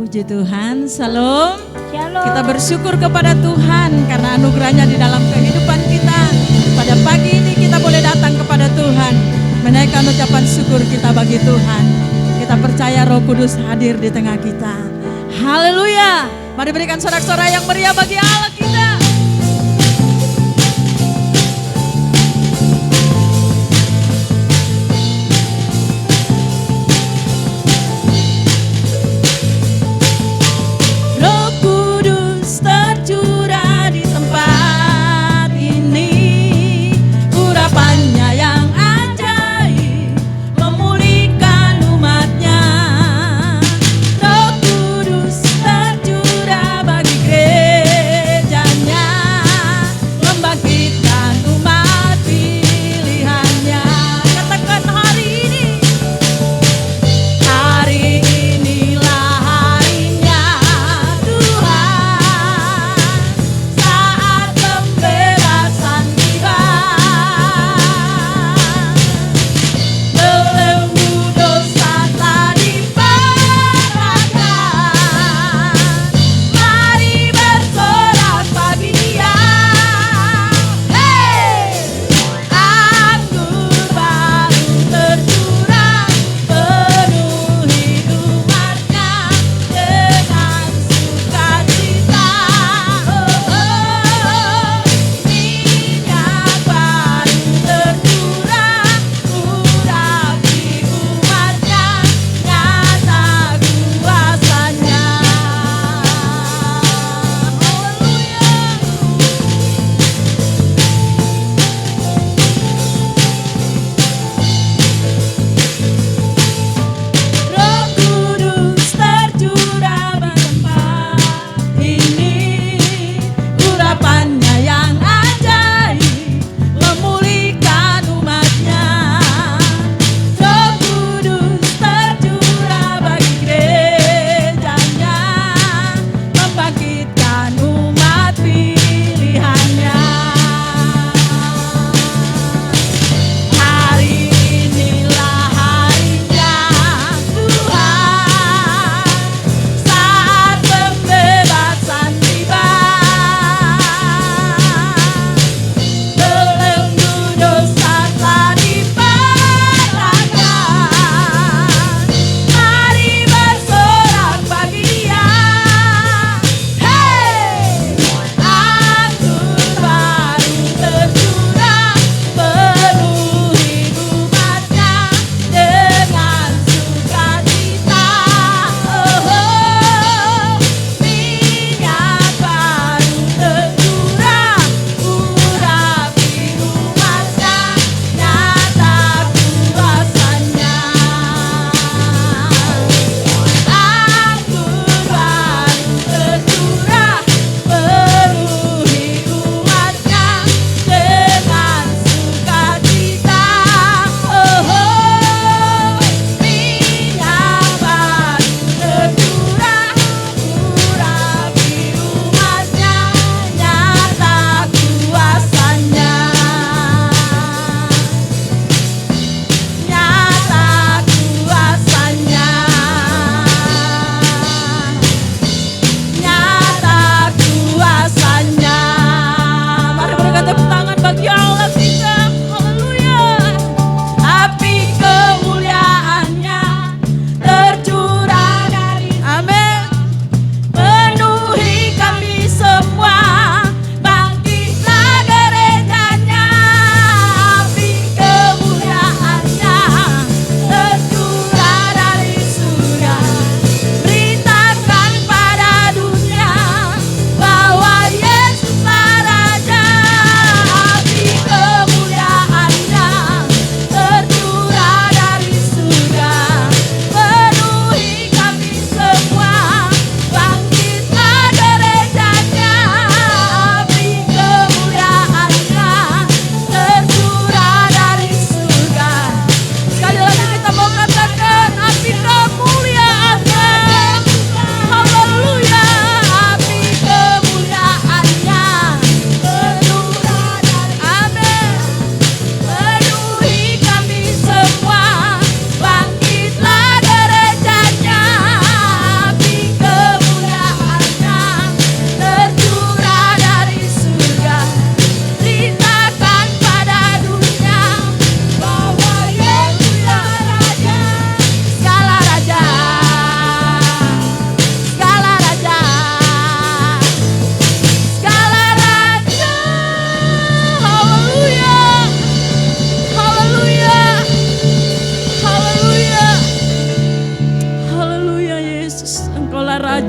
Puji Tuhan, Shalom. Shalom. Kita bersyukur kepada Tuhan karena anugerahnya di dalam kehidupan kita. Pada pagi ini kita boleh datang kepada Tuhan, menaikkan ucapan syukur kita bagi Tuhan. Kita percaya Roh Kudus hadir di tengah kita. Haleluya. Mari berikan sorak-sorai yang meriah bagi Allah kita. Gereja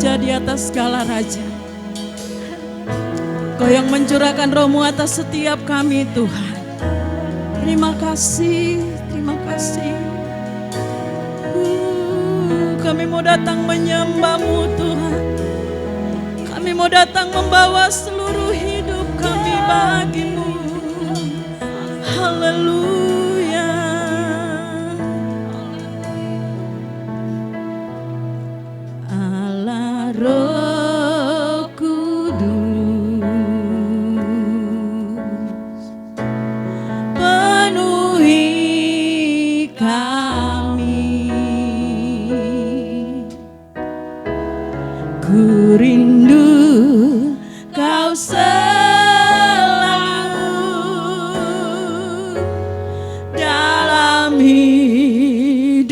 Raja di atas segala raja. Kau yang mencurahkan roh-Mu atas setiap kami Tuhan. Terima kasih, terima kasih. Kami mau datang menyembah-Mu Tuhan. Kami mau datang membawa seluruh hidup kami bagi-Mu. Haleluya. Allah Roh Kudus, penuhi kami. Ku rindu Kau selalu dalam hidupku.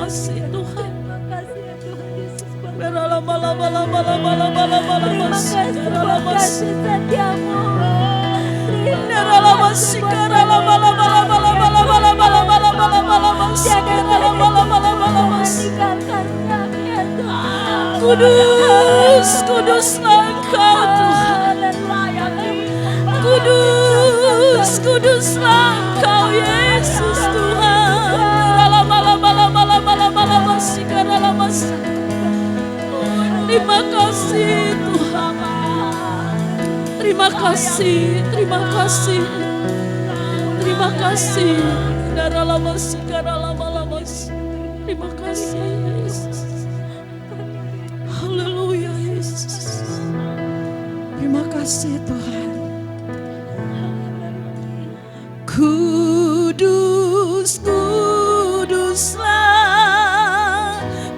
kasih Tuhan. Terima kasih ya Tuhan Yesus. Terima kasih setiamu. Kudus, kuduslah Engkau Tuhan. Kudus, kuduslah Engkau Yesus Tuhan. Terima kasih Tuhan. Terima kasih, terima kasih. Terima kasih. Terima kasih Yesus. Haleluya Yesus. Terima kasih Tuhan. Kudus, kuduslah,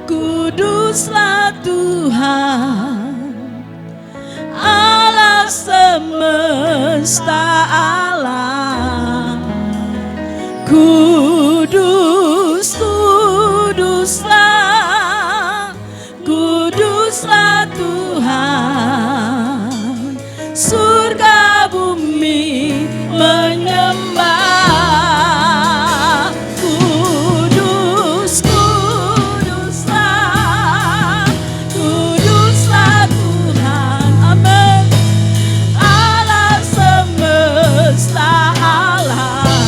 kuduslah Tuhan, Allah semesta alam. Kudus, kuduslah, kuduslah Tuhan, surga bumi menyembah. Kudus, kuduslah, kuduslah Tuhan, amin, Allah semesta alam.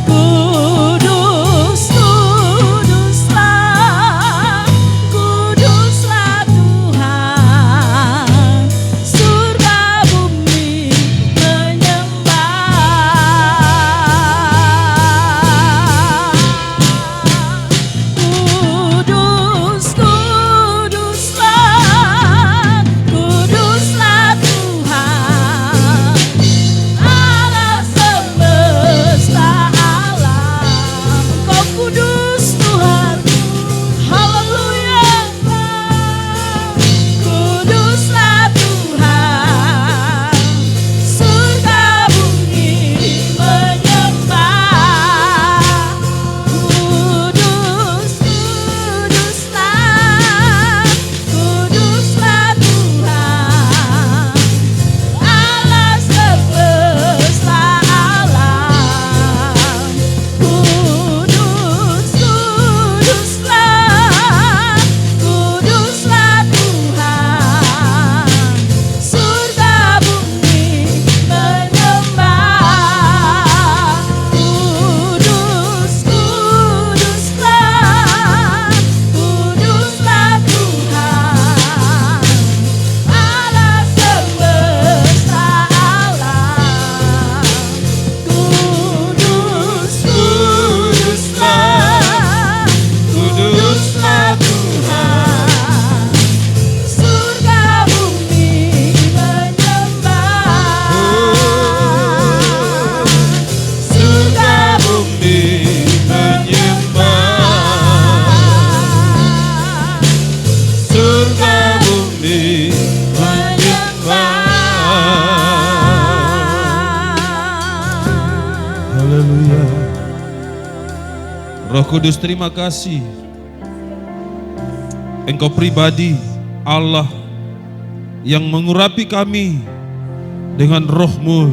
Kudus, kuduslah, kuduslah Tuhan, surga bumi menyembah. Kudus, kuduslah, kuduslah Tuhan, Allah semesta alam. Engkau kudus Tuhan, haleluya. Kuduslah Tuhan, surga bumi menyembah. Kudus, kuduslah, kuduslah Tuhan, Allah semesta alam. Kudus, kuduslah, kuduslah Tuhan, surga bumi menyembah. Kudus, kuduslah, kuduslah Tuhan, Allah semesta alam. Kudus, kuduslah, kuduslah Tuhan, surga bumi menyembah. Surga bumi menyembah. Surga bumi Haleluya. Roh Kudus, terima kasih. Engkau pribadi Allah yang mengurapi kami dengan roh-Mu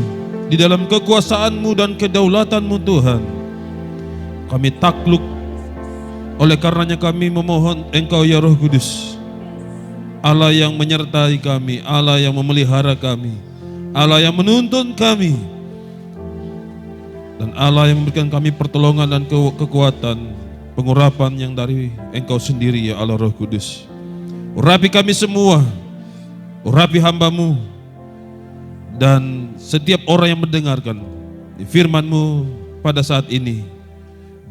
di dalam kekuasaan-Mu dan kedaulatan-Mu Tuhan. Kami takluk, oleh karenanya kami memohon Engkau ya Roh Kudus, Allah yang menyertai kami, Allah yang memelihara kami, Allah yang menuntun kami, dan Allah yang memberikan kami pertolongan dan kekuatan, pengurapan yang dari Engkau sendiri ya Allah Roh Kudus. Urapi kami semua, urapi hamba-Mu, dan setiap orang yang mendengarkan firman-Mu pada saat ini.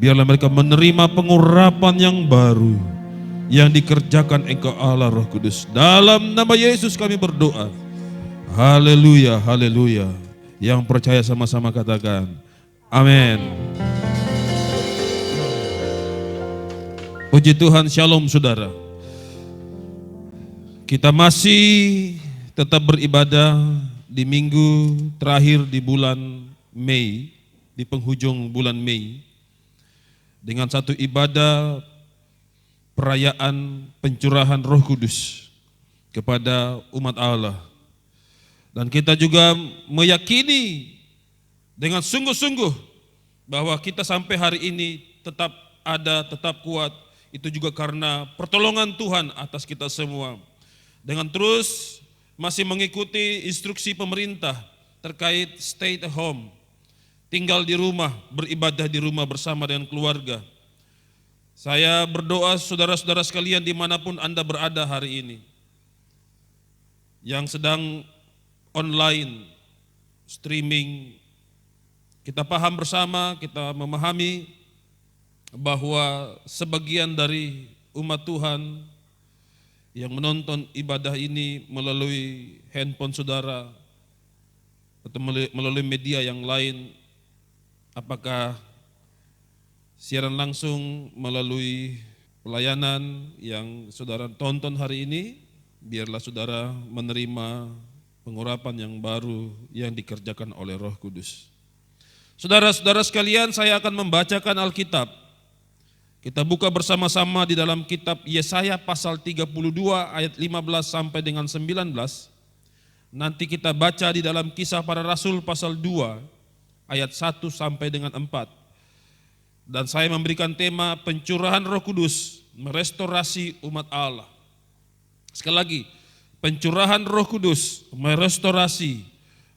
Biarlah mereka menerima pengurapan yang baru yang dikerjakan Engkau Allah Roh Kudus. Dalam nama Yesus kami berdoa. Haleluya, haleluya. Yang percaya sama-sama katakan amin. Puji Tuhan, shalom saudara. Kita masih tetap beribadah di minggu terakhir di bulan Mei, di penghujung bulan Mei. dengan satu ibadah perayaan pencurahan Roh Kudus kepada umat Allah. Dan kita juga meyakini dengan sungguh-sungguh bahwa kita sampai hari ini tetap ada, tetap kuat, itu juga karena pertolongan Tuhan atas kita semua. Dengan terus masih mengikuti instruksi pemerintah terkait stay at home, tinggal di rumah, beribadah di rumah bersama dengan keluarga. Saya berdoa saudara-saudara sekalian dimanapun Anda berada hari ini, yang sedang online, streaming, kita paham bersama, kita memahami bahwa sebagian dari umat Tuhan yang menonton ibadah ini melalui handphone saudara atau melalui media yang lain, apakah siaran langsung melalui pelayanan yang saudara tonton hari ini, biarlah saudara menerima pengurapan yang baru yang dikerjakan oleh Roh Kudus. Saudara-saudara sekalian, saya akan membacakan Alkitab. Kita buka bersama-sama di dalam kitab Yesaya pasal 32 ayat 15 sampai dengan 19. Nanti kita baca di dalam Kisah Para Rasul pasal 2 ayat 1 sampai dengan 4. Dan saya memberikan tema pencurahan Roh Kudus, merestorasi umat Allah. Sekali lagi, pencurahan Roh Kudus, merestorasi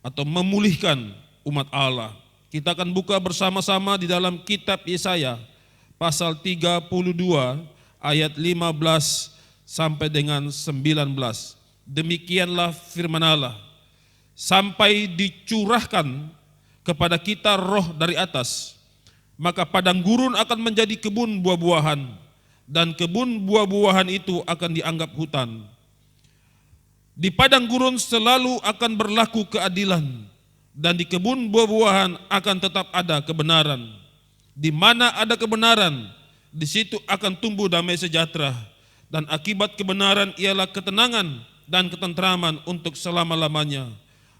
atau memulihkan umat Allah. Kita akan buka bersama-sama di dalam kitab Yesaya pasal 32 ayat 15 sampai dengan 19. Demikianlah firman Allah, sampai dicurahkan kepada kita roh dari atas, maka padang gurun akan menjadi kebun buah-buahan, dan kebun buah-buahan itu akan dianggap hutan. Di padang gurun selalu akan berlaku keadilan, dan di kebun buah-buahan akan tetap ada kebenaran. Di mana ada kebenaran, di situ akan tumbuh damai sejahtera, dan akibat kebenaran ialah ketenangan dan ketentraman untuk selama-lamanya.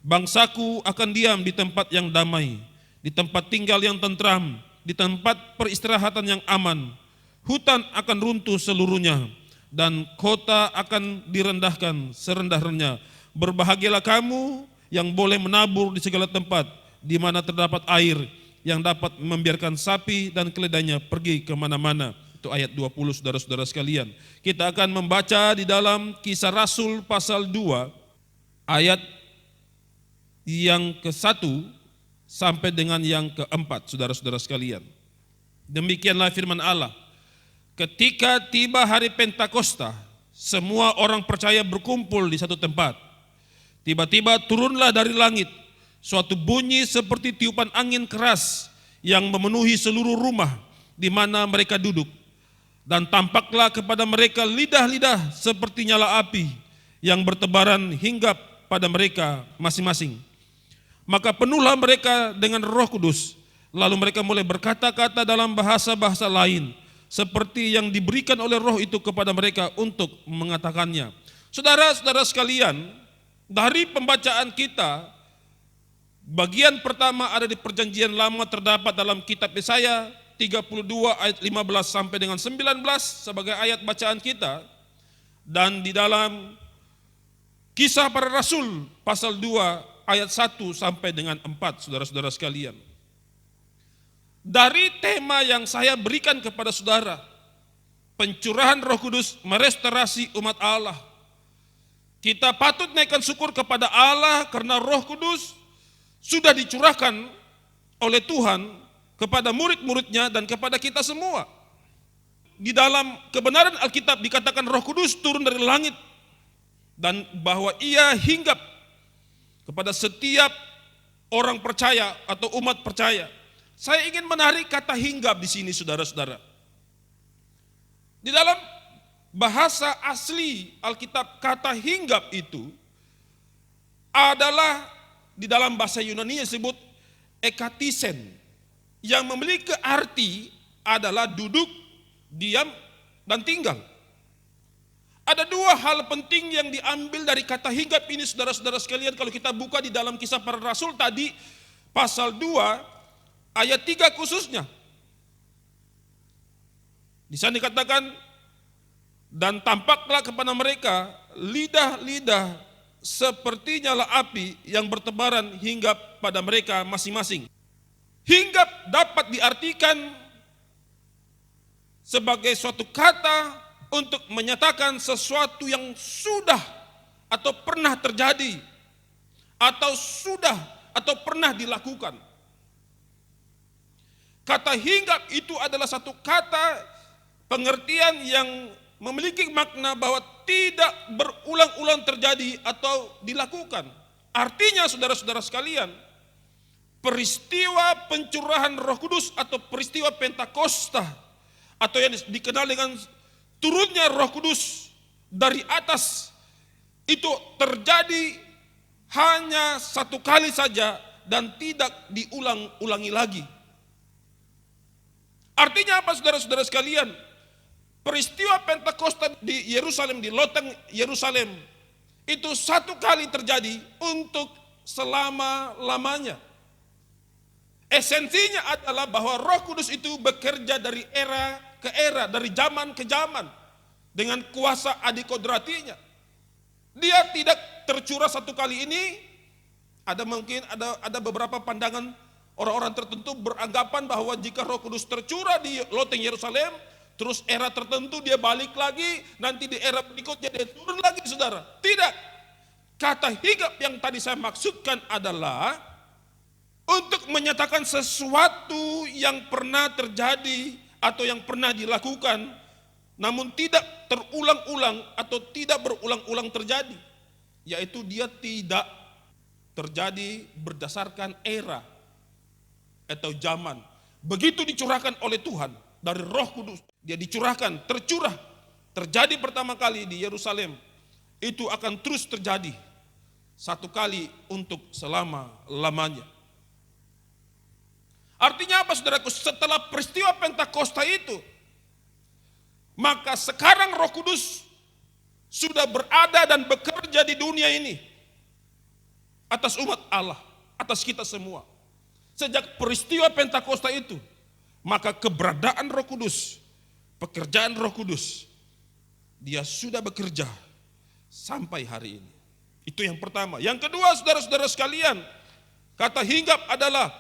Bangsaku akan diam di tempat yang damai, di tempat tinggal yang tentram, di tempat peristirahatan yang aman. Hutan akan runtuh seluruhnya, dan kota akan direndahkan serendah-rendahnya. Berbahagialah kamu yang boleh menabur di segala tempat, di mana terdapat air, yang dapat membiarkan sapi dan keledainya pergi kemana-mana. Itu ayat 20, saudara-saudara sekalian. Kita akan membaca di dalam Kisah Rasul pasal 2 ayat yang ke-1 sampai dengan yang ke-4, saudara-saudara sekalian. Demikianlah firman Allah. Ketika tiba hari Pentakosta, semua orang percaya berkumpul di satu tempat. Tiba-tiba turunlah dari langit suatu bunyi seperti tiupan angin keras yang memenuhi seluruh rumah di mana mereka duduk. Dan tampaklah kepada mereka lidah-lidah seperti nyala api yang bertebaran hingga pada mereka masing-masing. Maka penuhlah mereka dengan Roh Kudus. Lalu mereka mulai berkata-kata dalam bahasa-bahasa lain, seperti yang diberikan oleh Roh itu kepada mereka untuk mengatakannya. Saudara-saudara sekalian, dari pembacaan kita, bagian pertama ada di Perjanjian Lama, terdapat dalam kitab Yesaya 32 ayat 15 sampai dengan 19 sebagai ayat bacaan kita, dan di dalam Kisah Para Rasul pasal 2 ayat 1 sampai dengan 4, saudara-saudara sekalian. Dari tema yang saya berikan kepada saudara, pencurahan Roh Kudus, merestorasi umat Allah, kita patut naikkan syukur kepada Allah karena Roh Kudus sudah dicurahkan oleh Tuhan kepada murid-muridnya dan kepada kita semua. Di dalam kebenaran Alkitab dikatakan Roh Kudus turun dari langit, dan bahwa ia hinggap kepada setiap orang percaya atau umat percaya. Saya ingin menarik kata hinggap di sini, saudara-saudara. Di dalam bahasa asli Alkitab, kata hinggap itu adalah di dalam bahasa Yunani disebut ekatisen, yang memiliki arti adalah duduk, diam, dan tinggal. Ada dua hal penting yang diambil dari kata hinggap ini, saudara-saudara sekalian. Kalau kita buka di dalam Kisah Para Rasul tadi, pasal 2, ayat 3 khususnya. Di sana dikatakan, dan tampaklah kepada mereka lidah-lidah seperti nyala api yang bertebaran hinggap pada mereka masing-masing. Hinggap dapat diartikan sebagai suatu kata untuk menyatakan sesuatu yang sudah atau pernah terjadi, atau sudah atau pernah dilakukan. Kata hinggap itu adalah satu kata pengertian yang memiliki makna bahwa tidak berulang-ulang terjadi atau dilakukan. Artinya saudara-saudara sekalian, peristiwa pencurahan Roh Kudus atau peristiwa Pentakosta atau yang dikenal dengan turunnya Roh Kudus dari atas itu terjadi hanya satu kali saja dan tidak diulang-ulangi lagi. Artinya apa saudara-saudara sekalian? Peristiwa Pentakosta di Yerusalem, di loteng Yerusalem, itu satu kali terjadi untuk selama-lamanya. Esensinya adalah bahwa Roh Kudus itu bekerja dari era ke era, dari zaman ke zaman, dengan kuasa adikodratinya. Dia tidak tercurah satu kali ini. Ada beberapa pandangan orang-orang tertentu beranggapan bahwa jika Roh Kudus tercurah di loteng Yerusalem, terus era tertentu dia balik lagi, nanti di era berikutnya dia turun lagi, saudara. Tidak. Kata hinggap yang tadi saya maksudkan adalah untuk menyatakan sesuatu yang pernah terjadi atau yang pernah dilakukan, namun tidak terulang-ulang atau tidak berulang-ulang terjadi. Yaitu dia tidak terjadi berdasarkan era atau zaman. Begitu dicurahkan oleh Tuhan dari Roh Kudus, dia dicurahkan, terjadi pertama kali di Yerusalem, itu akan terus terjadi satu kali untuk selama-lamanya. Artinya apa saudaraku? Setelah peristiwa Pentakosta itu, maka sekarang Roh Kudus sudah berada dan bekerja di dunia ini atas umat Allah, atas kita semua. Sejak peristiwa Pentakosta itu, maka keberadaan Roh Kudus, pekerjaan Roh Kudus, dia sudah bekerja sampai hari ini. Itu yang pertama. Yang kedua, saudara-saudara sekalian, kata hinggap adalah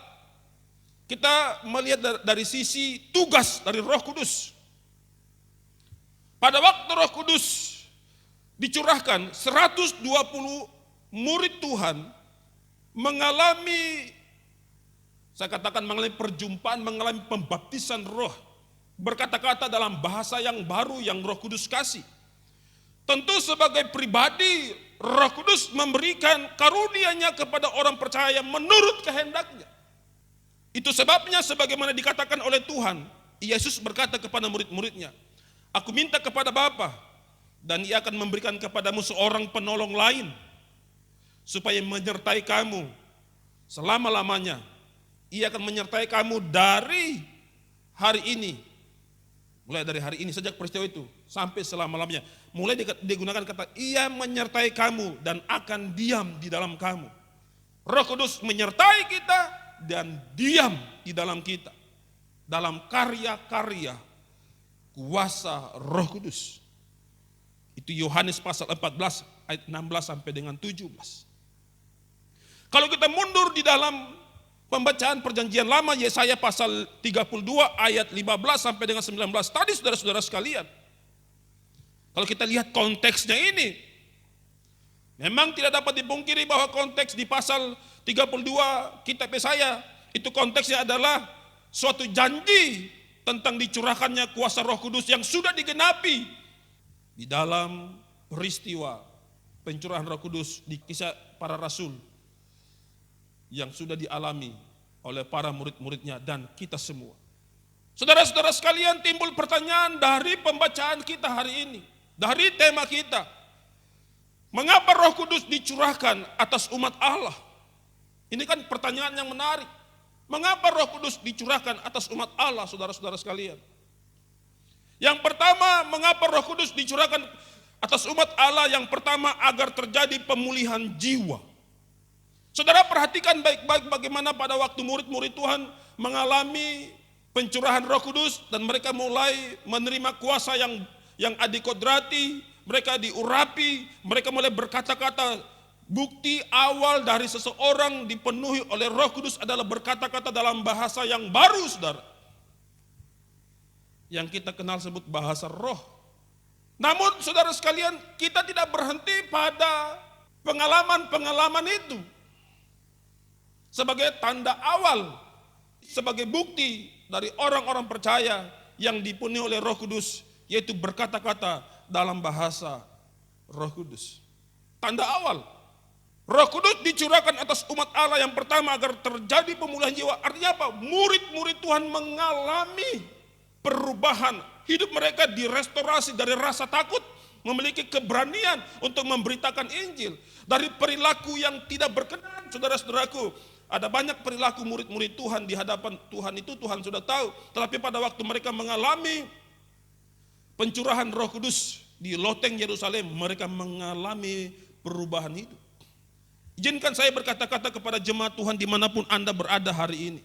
kita melihat dari sisi tugas dari Roh Kudus. Pada waktu Roh Kudus dicurahkan, 120 murid Tuhan mengalami, saya katakan mengalami perjumpaan, mengalami pembaptisan roh. Berkata-kata dalam bahasa yang baru yang Roh Kudus kasih. Tentu sebagai pribadi, Roh Kudus memberikan karunia-Nya kepada orang percaya menurut kehendaknya. Itu sebabnya sebagaimana dikatakan oleh Tuhan, Yesus berkata kepada murid-muridnya, "Aku minta kepada Bapa, dan Ia akan memberikan kepadamu seorang penolong lain, supaya menyertai kamu selama-lamanya. Ia akan menyertai kamu dari hari ini." Mulai dari hari ini, sejak peristiwa itu, sampai selama-lamanya. Mulai digunakan kata, Ia menyertai kamu dan akan diam di dalam kamu. Roh Kudus menyertai kita dan diam di dalam kita. Dalam karya-karya kuasa Roh Kudus. Itu Yohanes pasal 14 ayat 16 sampai dengan 17. Kalau kita mundur di dalam pembacaan perjanjian lama, Yesaya pasal 32 ayat 15 sampai dengan 19. Tadi saudara-saudara sekalian, kalau kita lihat konteksnya ini, memang tidak dapat dipungkiri bahwa konteks di pasal 32 kitab Yesaya, itu konteksnya adalah suatu janji tentang dicurahkannya kuasa Roh Kudus yang sudah digenapi di dalam peristiwa pencurahan Roh Kudus di kisah para rasul yang sudah dialami oleh para murid-muridnya dan kita semua. Saudara-saudara sekalian, timbul pertanyaan dari pembacaan kita hari ini, dari tema kita. Mengapa Roh Kudus dicurahkan atas umat Allah? Ini kan pertanyaan yang menarik. Mengapa Roh Kudus dicurahkan atas umat Allah, saudara-saudara sekalian? Yang pertama, mengapa Roh Kudus dicurahkan atas umat Allah? Yang pertama, agar terjadi pemulihan jiwa. Saudara perhatikan baik-baik bagaimana pada waktu murid-murid Tuhan mengalami pencurahan Roh Kudus dan mereka mulai menerima kuasa yang adikodrati, mereka diurapi, mereka mulai berkata-kata. Bukti awal dari seseorang dipenuhi oleh Roh Kudus adalah berkata-kata dalam bahasa yang baru, saudara. Yang kita kenal sebut bahasa roh. Namun saudara sekalian, kita tidak berhenti pada pengalaman-pengalaman itu. Sebagai tanda awal, sebagai bukti dari orang-orang percaya yang dipenuhi oleh Roh Kudus, yaitu berkata-kata dalam bahasa Roh Kudus. Tanda awal, Roh Kudus dicurahkan atas umat Allah yang pertama agar terjadi pemulihan jiwa. Artinya apa? Murid-murid Tuhan mengalami perubahan. Hidup mereka direstorasi dari rasa takut, memiliki keberanian untuk memberitakan Injil. Dari perilaku yang tidak berkenan, saudara-saudaraku. Ada banyak perilaku murid-murid Tuhan di hadapan Tuhan itu Tuhan sudah tahu. Tetapi pada waktu mereka mengalami pencurahan Roh Kudus di loteng Yerusalem, mereka mengalami perubahan hidup. Izinkan saya berkata-kata kepada jemaat Tuhan dimanapun Anda berada hari ini.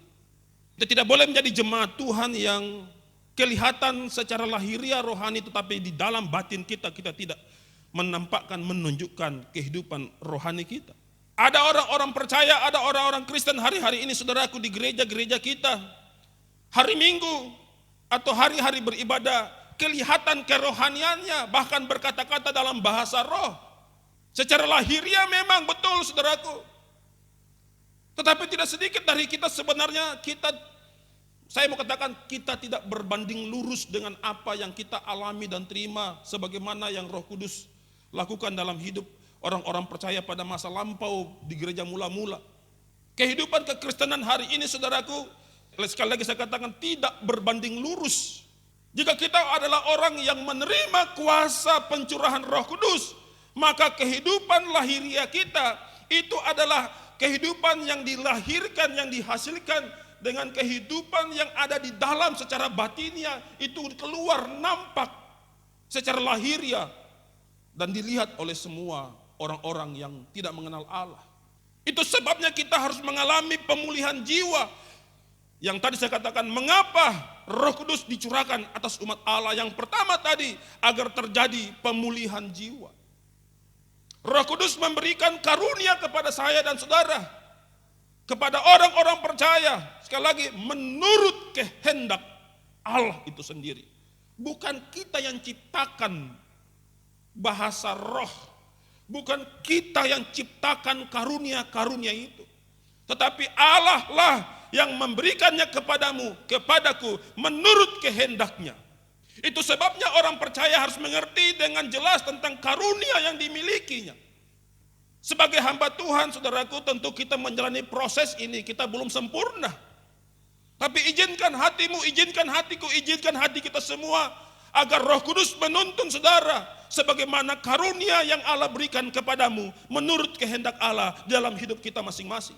Kita tidak boleh menjadi jemaat Tuhan yang kelihatan secara lahiriah rohani, tetapi di dalam batin kita tidak menampakkan, menunjukkan kehidupan rohani kita. Ada orang-orang percaya, ada orang-orang Kristen hari-hari ini saudaraku di gereja-gereja kita. Hari Minggu atau hari-hari beribadah, kelihatan kerohaniannya, bahkan berkata-kata dalam bahasa roh. Secara lahiriah memang betul saudaraku. Tetapi tidak sedikit dari kita sebenarnya saya mau katakan kita tidak berbanding lurus dengan apa yang kita alami dan terima sebagaimana yang Roh Kudus lakukan dalam hidup orang-orang percaya pada masa lampau di gereja mula-mula. Kehidupan kekristenan hari ini saudaraku, sekali lagi saya katakan tidak berbanding lurus. Jika kita adalah orang yang menerima kuasa pencurahan Roh Kudus, maka kehidupan lahiriah kita itu adalah kehidupan yang dilahirkan, yang dihasilkan dengan kehidupan yang ada di dalam secara batinnya, itu keluar nampak secara lahiriah dan dilihat oleh semua orang-orang yang tidak mengenal Allah. Itu sebabnya kita harus mengalami pemulihan jiwa. Yang tadi saya katakan, mengapa Roh Kudus dicurahkan atas umat Allah? Yang pertama tadi, agar terjadi pemulihan jiwa. Roh Kudus memberikan karunia kepada saya dan saudara, kepada orang-orang percaya, sekali lagi menurut kehendak Allah itu sendiri. Bukan kita yang ciptakan bahasa roh, bukan kita yang ciptakan karunia-karunia itu, tetapi Allah lah yang memberikannya kepadaku menurut kehendaknya. Itu sebabnya orang percaya harus mengerti dengan jelas tentang karunia yang dimilikinya. Sebagai hamba Tuhan, saudaraku, tentu kita menjalani proses ini, kita belum sempurna. Tapi izinkan hatimu, izinkan hatiku, izinkan hati kita semua, agar Roh Kudus menuntun saudara, sebagaimana karunia yang Allah berikan kepadamu, menurut kehendak Allah dalam hidup kita masing-masing.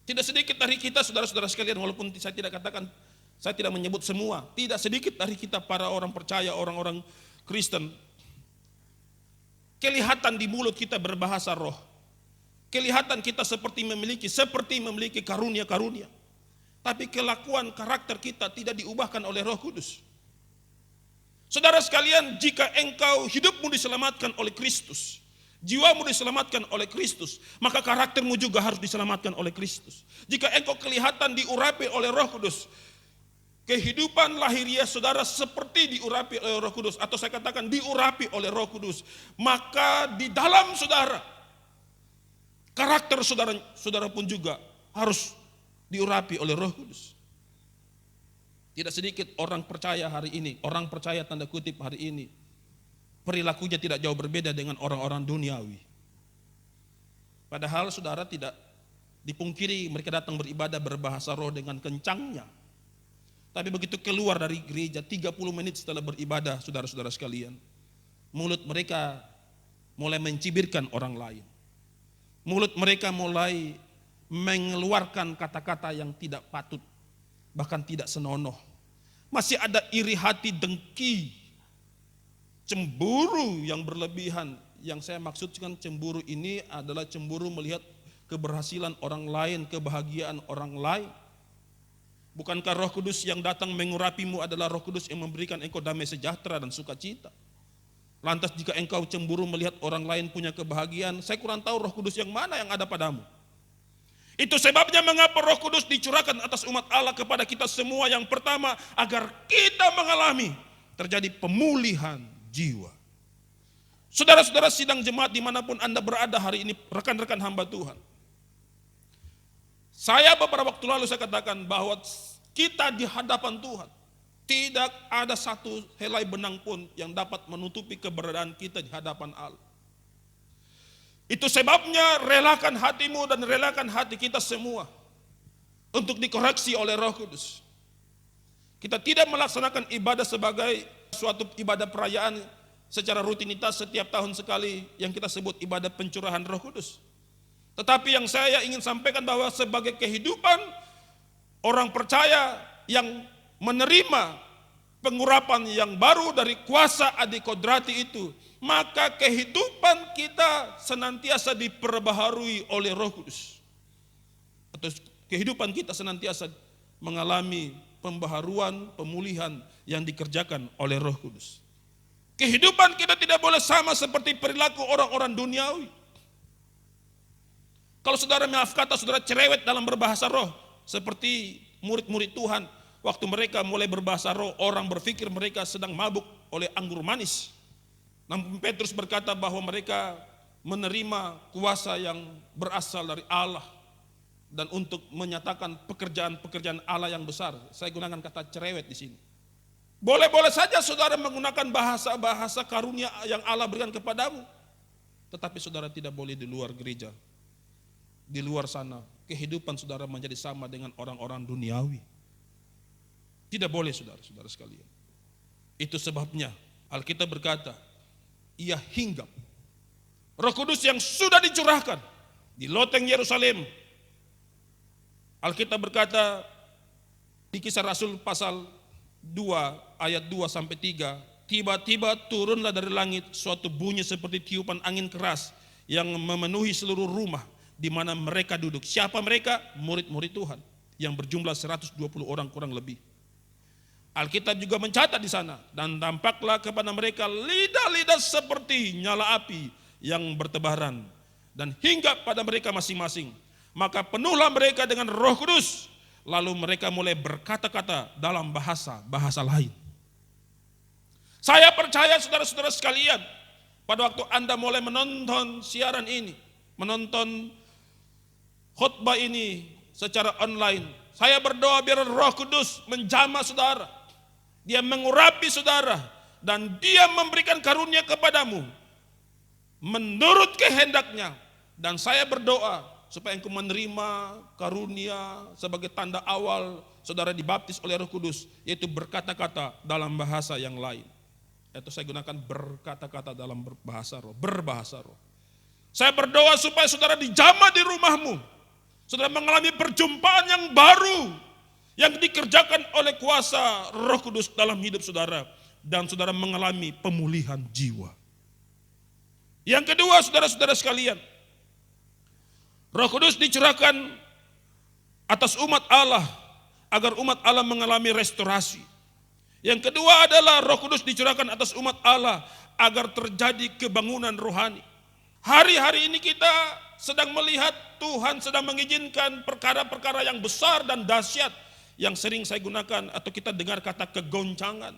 Tidak sedikit dari kita, saudara-saudara sekalian, walaupun saya tidak katakan, saya tidak menyebut semua, tidak sedikit dari kita para orang percaya, orang-orang Kristen, kelihatan di mulut kita berbahasa roh. Kelihatan kita seperti memiliki karunia-karunia. Tapi kelakuan karakter kita tidak diubahkan oleh Roh Kudus. Saudara sekalian, jika engkau hidupmu diselamatkan oleh Kristus, jiwamu diselamatkan oleh Kristus, maka karaktermu juga harus diselamatkan oleh Kristus. Jika engkau kelihatan diurapi oleh Roh Kudus, kehidupan lahiriah saudara seperti diurapi oleh Roh Kudus, atau saya katakan diurapi oleh Roh Kudus, maka di dalam saudara, karakter saudara pun juga harus diurapi oleh Roh Kudus. Tidak sedikit orang percaya hari ini, orang percaya tanda kutip hari ini, perilakunya tidak jauh berbeda dengan orang-orang duniawi. Padahal saudara tidak dipungkiri mereka datang beribadah berbahasa roh dengan kencangnya. Tapi begitu keluar dari gereja 30 menit setelah beribadah, saudara-saudara sekalian, mulut mereka mulai mencibirkan orang lain. Mulut mereka mulai mengeluarkan kata-kata yang tidak patut, bahkan tidak senonoh. Masih ada iri hati, dengki, cemburu yang berlebihan. Yang saya maksudkan cemburu ini adalah cemburu melihat keberhasilan orang lain, kebahagiaan orang lain. Bukankah Roh Kudus yang datang mengurapimu adalah Roh Kudus yang memberikan engkau damai sejahtera dan sukacita? Lantas jika engkau cemburu melihat orang lain punya kebahagiaan, saya kurang tahu Roh Kudus yang mana yang ada padamu. Itu sebabnya mengapa Roh Kudus dicurahkan atas umat Allah kepada kita semua. Yang pertama, agar kita mengalami terjadi pemulihan jiwa. Saudara-saudara sidang jemaat dimanapun Anda berada hari ini, rekan-rekan hamba Tuhan. Saya beberapa waktu lalu saya katakan bahwa kita di hadapan Tuhan, tidak ada satu helai benang pun yang dapat menutupi keberadaan kita di hadapan Allah. Itu sebabnya relakan hatimu dan relakan hati kita semua untuk dikoreksi oleh Roh Kudus. Kita tidak melaksanakan ibadah sebagai suatu ibadah perayaan secara rutinitas setiap tahun sekali yang kita sebut ibadah pencurahan Roh Kudus. Tetapi yang saya ingin sampaikan bahwa sebagai kehidupan orang percaya yang menerima pengurapan yang baru dari kuasa adikodrati itu, maka kehidupan kita senantiasa diperbaharui oleh Roh Kudus. Atau kehidupan kita senantiasa mengalami pembaharuan, pemulihan yang dikerjakan oleh Roh Kudus. Kehidupan kita tidak boleh sama seperti perilaku orang-orang duniawi. Kalau saudara maaf kata, saudara cerewet dalam berbahasa roh, seperti murid-murid Tuhan, waktu mereka mulai berbahasa roh, orang berpikir mereka sedang mabuk oleh anggur manis. Namun Petrus berkata bahwa mereka menerima kuasa yang berasal dari Allah. Dan untuk menyatakan pekerjaan-pekerjaan Allah yang besar, saya gunakan kata cerewet di sini. Boleh-boleh saja saudara menggunakan bahasa-bahasa karunia yang Allah berikan kepadamu. Tetapi saudara tidak boleh di luar gereja. Di luar sana, kehidupan saudara menjadi sama dengan orang-orang duniawi. Tidak boleh saudara-saudara sekalian. Itu sebabnya Alkitab berkata, ia hinggap. Roh Kudus yang sudah dicurahkan di loteng Yerusalem. Alkitab berkata di Kisah Rasul pasal 2 ayat 2 sampai 3, tiba-tiba turunlah dari langit suatu bunyi seperti tiupan angin keras yang memenuhi seluruh rumah di mana mereka duduk. Siapa mereka? Murid-murid Tuhan yang berjumlah 120 orang kurang lebih. Alkitab juga mencatat di sana, dan tampaklah kepada mereka lidah-lidah seperti nyala api yang bertebaran dan hinggap pada mereka masing-masing. Maka penuhlah mereka dengan Roh Kudus, lalu mereka mulai berkata-kata dalam bahasa lain. Saya percaya saudara-saudara sekalian, pada waktu Anda mulai menonton siaran ini, menonton khotbah ini secara online, saya berdoa biar Roh Kudus menjamah saudara. Dia mengurapi saudara dan dia memberikan karunia kepadamu menurut kehendaknya. Dan saya berdoa supaya engkau menerima karunia sebagai tanda awal saudara dibaptis oleh Roh Kudus, yaitu berkata-kata dalam bahasa yang lain. Itu saya gunakan berkata-kata dalam berbahasa roh. Saya berdoa supaya saudara dijamah di rumahmu. Saudara mengalami perjumpaan yang baru yang dikerjakan oleh kuasa Roh Kudus dalam hidup saudara, dan saudara mengalami pemulihan jiwa. Yang kedua, saudara-saudara sekalian, Roh Kudus dicurahkan atas umat Allah agar umat Allah mengalami restorasi. Yang kedua adalah Roh Kudus dicurahkan atas umat Allah agar terjadi kebangunan rohani. Hari-hari ini kita sedang melihat Tuhan sedang mengizinkan perkara-perkara yang besar dan dahsyat yang sering saya gunakan atau kita dengar kata kegoncangan.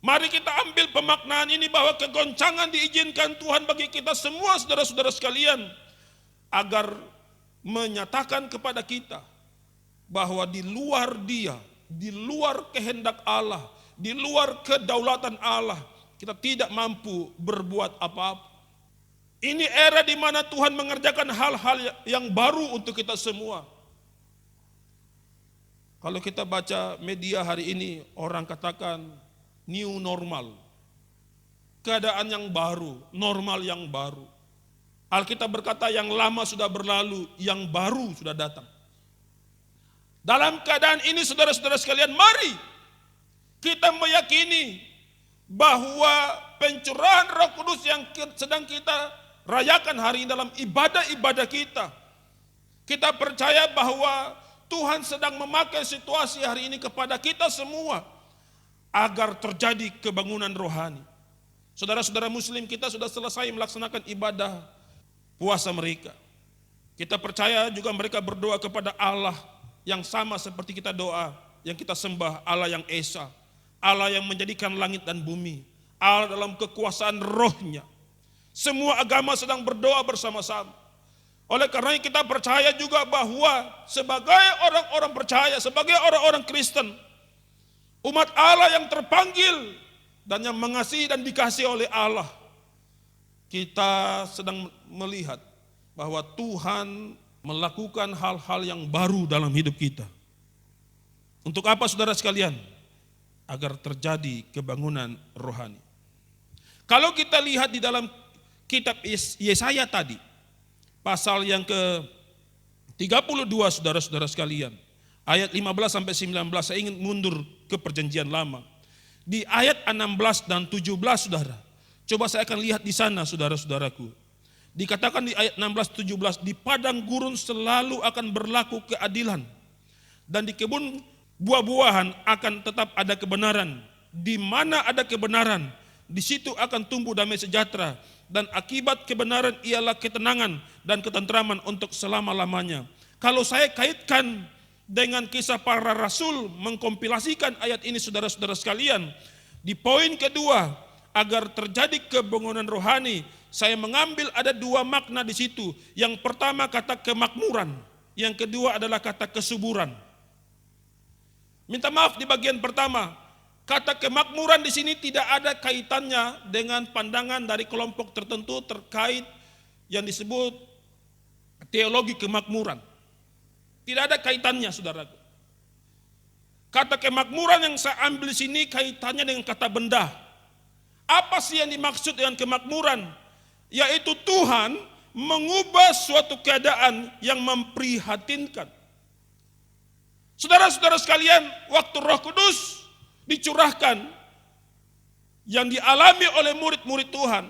Mari kita ambil pemaknaan ini bahwa kegoncangan diizinkan Tuhan bagi kita semua saudara-saudara sekalian, agar menyatakan kepada kita bahwa di luar Dia, di luar kehendak Allah, di luar kedaulatan Allah, kita tidak mampu berbuat apa-apa. Ini era di mana Tuhan mengerjakan hal-hal yang baru untuk kita semua. Kalau kita baca media hari ini, orang katakan new normal. Keadaan yang baru, normal yang baru. Alkitab berkata yang lama sudah berlalu, yang baru sudah datang. Dalam keadaan ini saudara-saudara sekalian, mari kita meyakini bahwa pencurahan Roh Kudus yang sedang kita rayakan hari ini dalam ibadah-ibadah kita. Kita percaya bahwa Tuhan sedang memakai situasi hari ini kepada kita semua agar terjadi kebangunan rohani. Saudara-saudara muslim, kita sudah selesai melaksanakan ibadah puasa mereka. Kita percaya juga mereka berdoa kepada Allah yang sama seperti kita doa, yang kita sembah, Allah yang Esa, Allah yang menjadikan langit dan bumi, Allah dalam kekuasaan rohnya. Semua agama sedang berdoa bersama-sama. Oleh karena kita percaya juga bahwa sebagai orang-orang percaya, sebagai orang-orang Kristen, umat Allah yang terpanggil dan yang mengasihi dan dikasihi oleh Allah, kita sedang melihat bahwa Tuhan melakukan hal-hal yang baru dalam hidup kita. Untuk apa saudara sekalian? Agar terjadi kebangunan rohani. Kalau kita lihat di dalam kitab Yesaya tadi, pasal yang ke-32 saudara-saudara sekalian, ayat 15 sampai 19, saya ingin mundur ke perjanjian lama. Di ayat 16 dan 17 saudara, coba saya akan lihat di sana saudara-saudaraku. Dikatakan di ayat 16-17, di padang gurun selalu akan berlaku keadilan, dan di kebun buah-buahan akan tetap ada kebenaran. Di mana ada kebenaran, di situ akan tumbuh damai sejahtera, dan akibat kebenaran ialah ketenangan dan ketentraman untuk selama-lamanya. Kalau saya kaitkan dengan kisah para rasul, mengkompilasikan ayat ini saudara-saudara sekalian, di poin kedua, agar terjadi kebangunan rohani, saya mengambil ada dua makna di situ. Yang pertama kata kemakmuran, yang kedua adalah kata kesuburan. Minta maaf di bagian pertama, kata kemakmuran di sini tidak ada kaitannya dengan pandangan dari kelompok tertentu terkait yang disebut teologi kemakmuran. Tidak ada kaitannya, saudaraku. Kata kemakmuran yang saya ambil di sini kaitannya dengan kata benda. Apa sih yang dimaksud dengan kemakmuran? Yaitu Tuhan mengubah suatu keadaan yang memprihatinkan. Saudara-saudara sekalian, waktu Roh Kudus dicurahkan yang dialami oleh murid-murid Tuhan,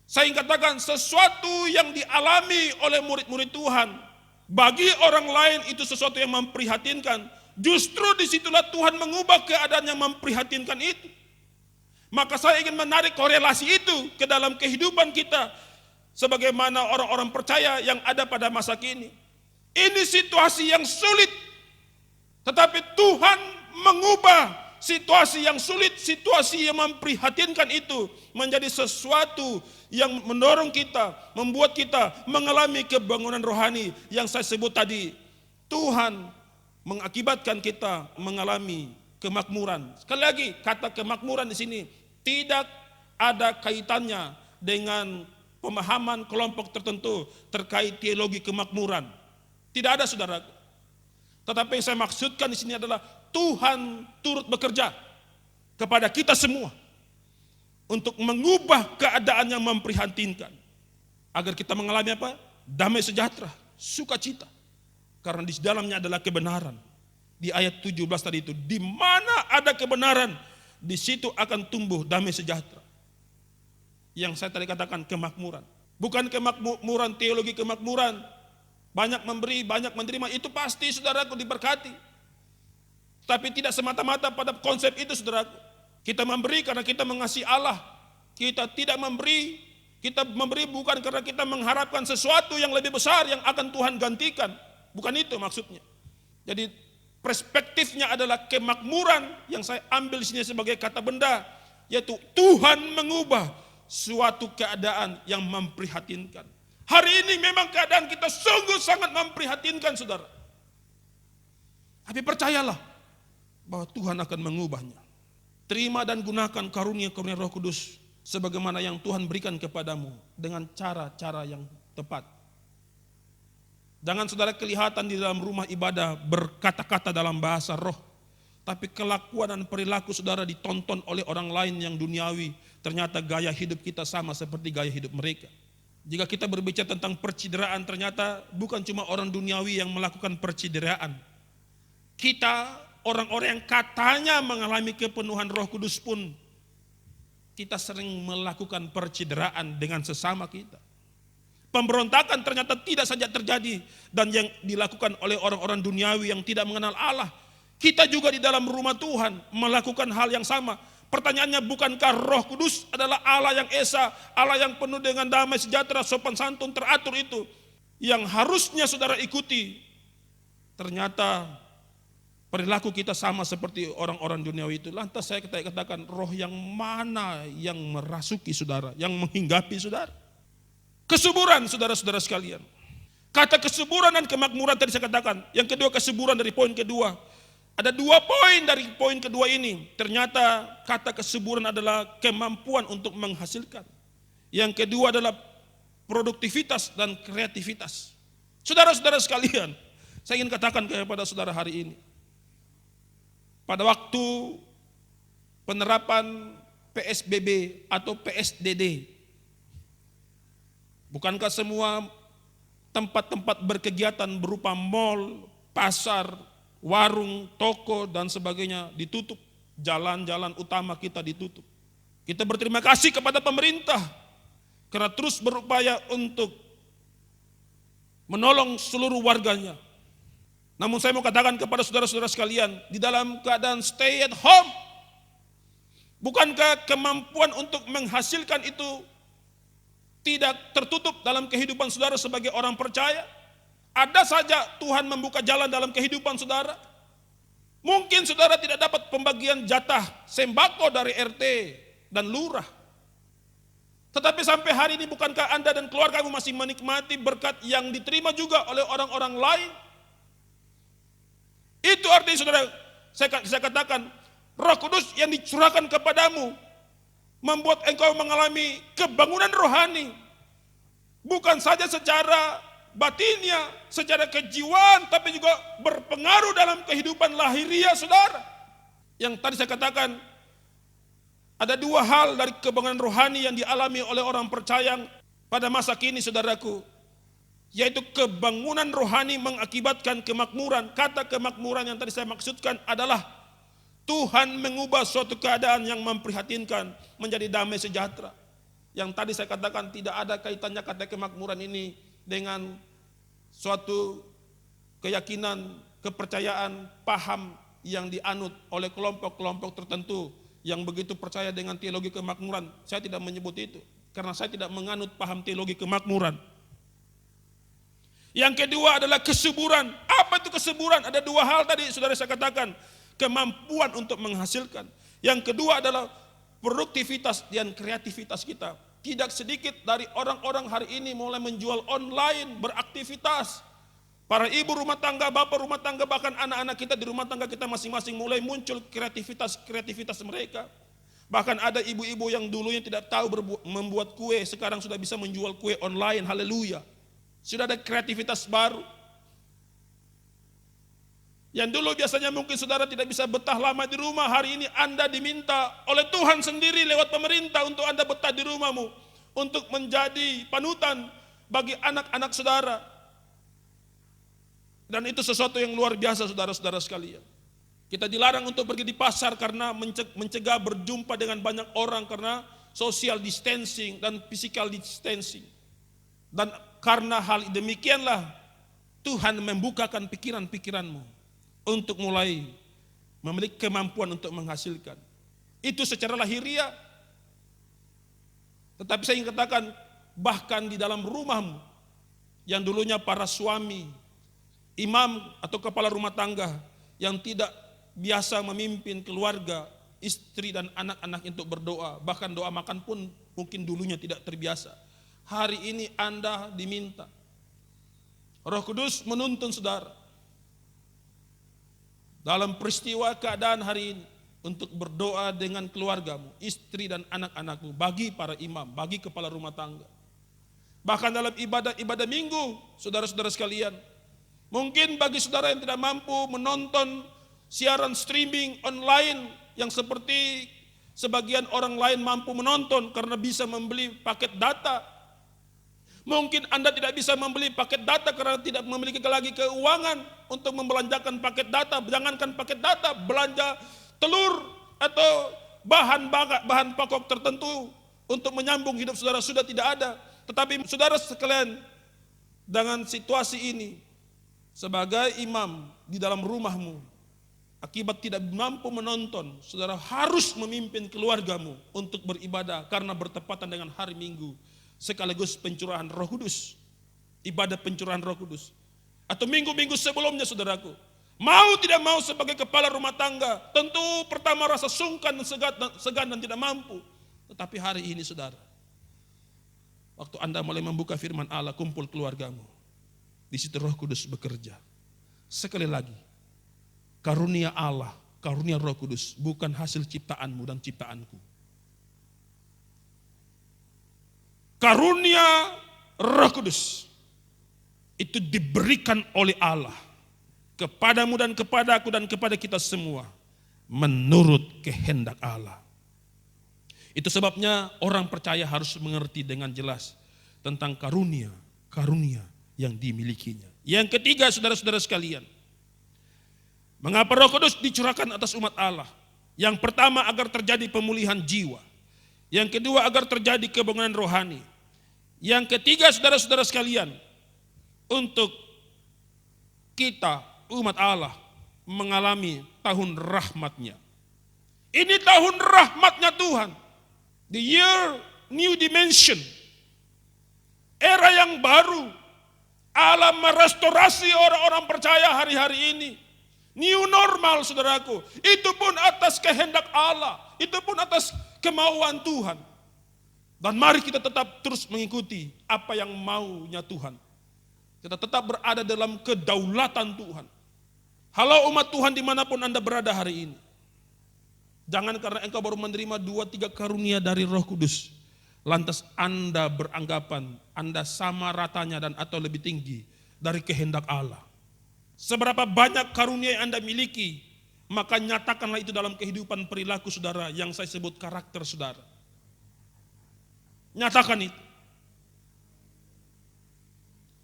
saya ingin katakan sesuatu yang dialami oleh murid-murid Tuhan, bagi orang lain itu sesuatu yang memprihatinkan. Justru disitulah Tuhan mengubah keadaan yang memprihatinkan itu. Maka saya ingin menarik korelasi itu ke dalam kehidupan kita sebagaimana orang-orang percaya yang ada pada masa kini. Ini situasi yang sulit, tetapi Tuhan mengubah situasi yang sulit, situasi yang memprihatinkan itu menjadi sesuatu yang mendorong kita, membuat kita mengalami kebangunan rohani yang saya sebut tadi. Tuhan mengakibatkan kita mengalami kemakmuran. Sekali lagi, kata kemakmuran di sini tidak ada kaitannya dengan pemahaman kelompok tertentu terkait teologi kemakmuran. Tidak ada, saudara. Tetapi yang saya maksudkan di sini adalah Tuhan turut bekerja kepada kita semua untuk mengubah keadaan yang memprihatinkan agar kita mengalami apa? Damai sejahtera, sukacita. Karena di dalamnya adalah kebenaran. Di ayat 17 tadi itu, di mana ada kebenaran, di situ akan tumbuh damai sejahtera. Yang saya tadi katakan kemakmuran. Bukan kemakmuran teologi kemakmuran. Banyak memberi, banyak menerima, itu pasti saudaraku diberkati. Tapi tidak semata-mata pada konsep itu, saudaraku. Kita memberi karena kita mengasihi Allah. Kita tidak memberi, kita memberi bukan karena kita mengharapkan sesuatu yang lebih besar yang akan Tuhan gantikan. Bukan itu maksudnya. Jadi perspektifnya adalah kemakmuran yang saya ambil di sini sebagai kata benda, yaitu Tuhan mengubah suatu keadaan yang memprihatinkan. Hari ini memang keadaan kita sungguh sangat memprihatinkan, saudara. Tapi percayalah bahwa Tuhan akan mengubahnya. Terima dan gunakan karunia-karunia Roh Kudus sebagaimana yang Tuhan berikan kepadamu dengan cara-cara yang tepat. Jangan saudara kelihatan di dalam rumah ibadah berkata-kata dalam bahasa roh, tapi kelakuan dan perilaku saudara ditonton oleh orang lain yang duniawi. Ternyata gaya hidup kita sama seperti gaya hidup mereka. Jika kita berbicara tentang percideraan, ternyata bukan cuma orang duniawi yang melakukan percideraan. Kita, orang-orang yang katanya mengalami kepenuhan Roh Kudus pun, kita sering melakukan percideraan dengan sesama kita. Pemberontakan ternyata tidak saja terjadi dan yang dilakukan oleh orang-orang duniawi yang tidak mengenal Allah. Kita juga di dalam rumah Tuhan melakukan hal yang sama. Pertanyaannya, bukankah Roh Kudus adalah Allah yang esa, Allah yang penuh dengan damai sejahtera, sopan santun, teratur itu yang harusnya saudara ikuti? Ternyata perilaku kita sama seperti orang-orang duniawi itu. Lantas saya katakan, roh yang mana yang merasuki saudara, yang menghinggapi saudara? Kesuburan, saudara-saudara sekalian. Kata kesuburan dan kemakmuran tadi saya katakan. Yang kedua, kesuburan dari poin kedua. Ada 2 poin dari poin kedua ini. Ternyata kata kesuburan adalah kemampuan untuk menghasilkan. Yang kedua adalah produktivitas dan kreativitas. Saudara-saudara sekalian, saya ingin katakan kepada saudara hari ini. Pada waktu penerapan PSBB atau PSDD, bukankah semua tempat-tempat berkegiatan berupa mal, pasar, warung, toko, dan sebagainya ditutup. Jalan-jalan utama kita ditutup. Kita berterima kasih kepada pemerintah karena terus berupaya untuk menolong seluruh warganya. Namun saya mau katakan kepada saudara-saudara sekalian, di dalam keadaan stay at home, bukankah kemampuan untuk menghasilkan itu tidak tertutup dalam kehidupan saudara sebagai orang percaya? Ada saja Tuhan membuka jalan dalam kehidupan saudara. Mungkin saudara tidak dapat pembagian jatah sembako dari RT dan lurah. Tetapi sampai hari ini bukankah Anda dan keluargamu masih menikmati berkat yang diterima juga oleh orang-orang lain? Itu artinya saudara, saya katakan, Roh Kudus yang dicurahkan kepadamu membuat engkau mengalami kebangunan rohani. Bukan saja secara batinnya, secara kejiwaan, tapi juga berpengaruh dalam kehidupan lahiriah saudara. Yang tadi saya katakan, ada 2 hal dari kebangunan rohani yang dialami oleh orang percaya pada masa kini saudaraku. Yaitu kebangunan rohani mengakibatkan kemakmuran. Kata kemakmuran yang tadi saya maksudkan adalah Tuhan mengubah suatu keadaan yang memprihatinkan menjadi damai sejahtera. Yang tadi saya katakan tidak ada kaitannya kata kemakmuran ini dengan suatu keyakinan, kepercayaan, paham yang dianut oleh kelompok-kelompok tertentu yang begitu percaya dengan teologi kemakmuran. Saya tidak menyebut itu karena saya tidak menganut paham teologi kemakmuran. Yang kedua adalah kesuburan. Apa itu kesuburan? Ada 2 hal tadi saudara saya katakan. Kemampuan untuk menghasilkan. Yang kedua adalah produktivitas dan kreativitas kita. Tidak sedikit dari orang-orang hari ini mulai menjual online, beraktivitas. Para ibu rumah tangga, bapak rumah tangga, bahkan anak-anak kita di rumah tangga kita masing-masing mulai muncul kreativitas mereka. Bahkan ada ibu-ibu yang dulunya tidak tahu membuat kue, sekarang sudah bisa menjual kue online, haleluya. Sudah ada kreativitas baru. Yang dulu biasanya mungkin saudara tidak bisa betah lama di rumah, hari ini Anda diminta oleh Tuhan sendiri lewat pemerintah untuk Anda betah di rumahmu, untuk menjadi panutan bagi anak-anak saudara. Dan itu sesuatu yang luar biasa saudara-saudara sekalian. Kita dilarang untuk pergi di pasar karena mencegah berjumpa dengan banyak orang karena social distancing dan physical distancing. Dan karena hal demikianlah Tuhan membukakan pikiran-pikiranmu untuk mulai memiliki kemampuan untuk menghasilkan. Itu secara lahiriah. Tetapi saya ingin katakan, bahkan di dalam rumahmu, yang dulunya para suami, imam atau kepala rumah tangga, yang tidak biasa memimpin keluarga, istri dan anak-anak untuk berdoa, bahkan doa makan pun mungkin dulunya tidak terbiasa. Hari ini Anda diminta, Roh Kudus menuntun saudara, dalam peristiwa keadaan hari ini, untuk berdoa dengan keluargamu, istri dan anak-anakmu, bagi para imam, bagi kepala rumah tangga. Bahkan dalam ibadah minggu, saudara-saudara sekalian, mungkin bagi saudara yang tidak mampu menonton siaran streaming online yang seperti sebagian orang lain mampu menonton karena bisa membeli paket data. Mungkin Anda tidak bisa membeli paket data karena tidak memiliki lagi keuangan untuk membelanjakan paket data. Jangankan paket data, belanja telur atau bahan pokok tertentu untuk menyambung hidup saudara sudah tidak ada. Tetapi saudara sekalian, dengan situasi ini, sebagai imam di dalam rumahmu, akibat tidak mampu menonton, saudara harus memimpin keluargamu untuk beribadah karena bertepatan dengan hari Minggu, sekaligus pencurahan Roh Kudus, ibadah pencurahan Roh Kudus. Atau minggu-minggu sebelumnya, saudaraku, mau tidak mau sebagai kepala rumah tangga, tentu pertama rasa sungkan dan segan dan tidak mampu. Tetapi hari ini, saudara, waktu Anda mulai membuka firman Allah, kumpul keluargamu, di situ Roh Kudus bekerja. Sekali lagi, karunia Allah, karunia Roh Kudus bukan hasil ciptaanmu dan ciptaanku. Karunia Roh Kudus itu diberikan oleh Allah kepadamu dan kepadaku dan kepada kita semua menurut kehendak Allah. Itu sebabnya orang percaya harus mengerti dengan jelas tentang karunia yang dimilikinya. Yang ketiga, saudara-saudara sekalian, mengapa Roh Kudus dicurahkan atas umat Allah? Yang pertama, agar terjadi pemulihan jiwa. Yang kedua, agar terjadi kebangunan rohani. Yang ketiga, saudara-saudara sekalian, untuk kita umat Allah mengalami tahun rahmatnya. Ini tahun rahmatnya Tuhan. The year new dimension. Era yang baru. Allah merestorasi orang-orang percaya hari-hari ini. New normal, saudaraku. Itu pun atas kehendak Allah. Itu pun atas kemauan Tuhan. Dan mari kita tetap terus mengikuti apa yang maunya Tuhan. Kita tetap berada dalam kedaulatan Tuhan. Halo umat Tuhan dimanapun Anda berada hari ini. Jangan karena engkau baru menerima 2-3 karunia dari Roh Kudus, lantas Anda beranggapan Anda sama ratanya dan atau lebih tinggi dari kehendak Allah. Seberapa banyak karunia yang Anda miliki, maka nyatakanlah itu dalam kehidupan perilaku saudara yang saya sebut karakter saudara. Nyatakan itu.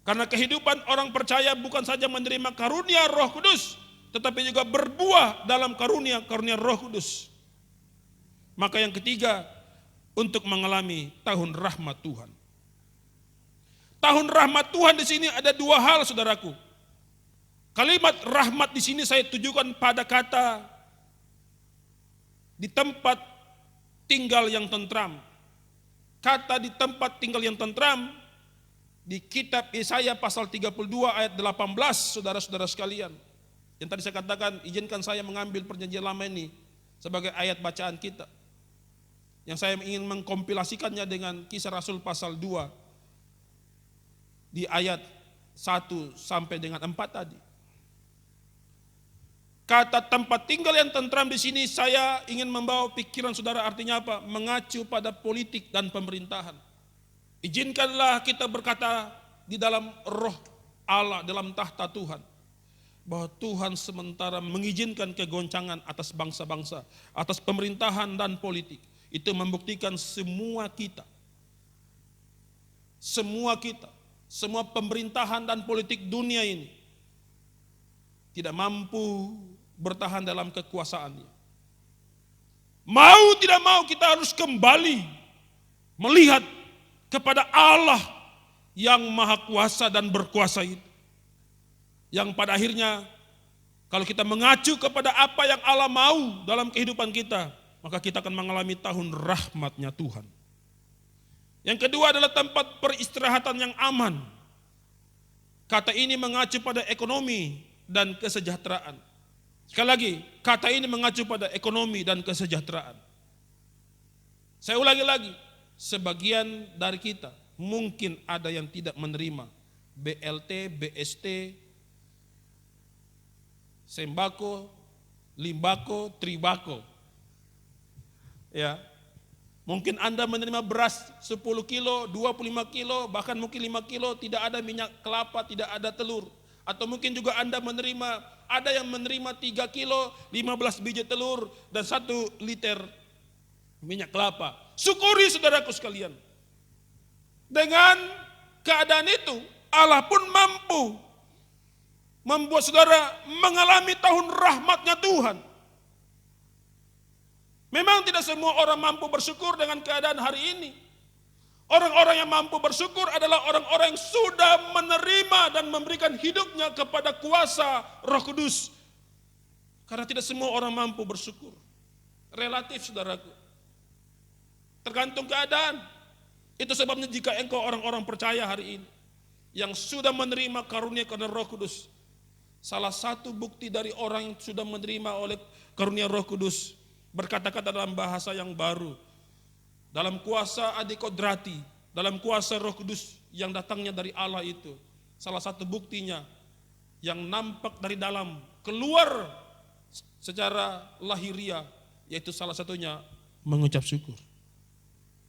Karena kehidupan orang percaya bukan saja menerima karunia Roh Kudus, tetapi juga berbuah dalam karunia Roh Kudus. Maka yang ketiga, untuk mengalami tahun rahmat Tuhan. Tahun rahmat Tuhan di sini ada 2 hal, saudaraku. Kalimat rahmat di sini saya tujukan pada kata di tempat tinggal yang tentram. Kata di tempat tinggal yang tentram di kitab Yesaya pasal 32 ayat 18, saudara-saudara sekalian. Yang tadi saya katakan, izinkan saya mengambil perjanjian lama ini sebagai ayat bacaan kita. Yang saya ingin mengkompilasikannya dengan Kisah Rasul pasal 2 di ayat 1 sampai dengan 4 tadi. Kata tempat tinggal yang tentram di sini saya ingin membawa pikiran saudara, artinya apa? Mengacu pada politik dan pemerintahan. Izinkanlah kita berkata di dalam roh Allah, dalam tahta Tuhan, bahwa Tuhan sementara mengizinkan kegoncangan atas bangsa-bangsa, atas pemerintahan dan politik. Itu membuktikan semua kita, semua pemerintahan dan politik dunia ini tidak mampu bertahan dalam kekuasaannya. Mau tidak mau kita harus kembali melihat kepada Allah yang maha kuasa dan berkuasa itu. Yang pada akhirnya kalau kita mengacu kepada apa yang Allah mau dalam kehidupan kita, maka kita akan mengalami tahun rahmatnya Tuhan. Yang kedua adalah tempat peristirahatan yang aman. Kata ini mengacu pada ekonomi dan kesejahteraan. Sekali lagi, kata ini mengacu pada ekonomi dan kesejahteraan. Saya ulangi lagi, sebagian dari kita mungkin ada yang tidak menerima BLT, BST, sembako, limbako, tribako. Ya, mungkin Anda menerima beras 10 kilo, 25 kilo, bahkan mungkin 5 kilo, tidak ada minyak kelapa, tidak ada telur. Atau mungkin juga Anda menerima, ada yang menerima 3 kilo, 15 biji telur, dan 1 liter minyak kelapa. Syukuri saudaraku sekalian. Dengan keadaan itu, Allah pun mampu membuat saudara mengalami tahun rahmatnya Tuhan. Memang tidak semua orang mampu bersyukur dengan keadaan hari ini. Orang-orang yang mampu bersyukur adalah orang-orang yang sudah menerima dan memberikan hidupnya kepada kuasa Roh Kudus. Karena tidak semua orang mampu bersyukur. Relatif, saudaraku. Tergantung keadaan. Itu sebabnya jika engkau orang-orang percaya hari ini, yang sudah menerima karunia karena Roh Kudus, salah satu bukti dari orang yang sudah menerima oleh karunia Roh Kudus, berkata-kata dalam bahasa yang baru, dalam kuasa adikodrati, dalam kuasa Roh Kudus yang datangnya dari Allah itu. Salah satu buktinya yang nampak dari dalam keluar secara lahiriah, yaitu salah satunya mengucap syukur.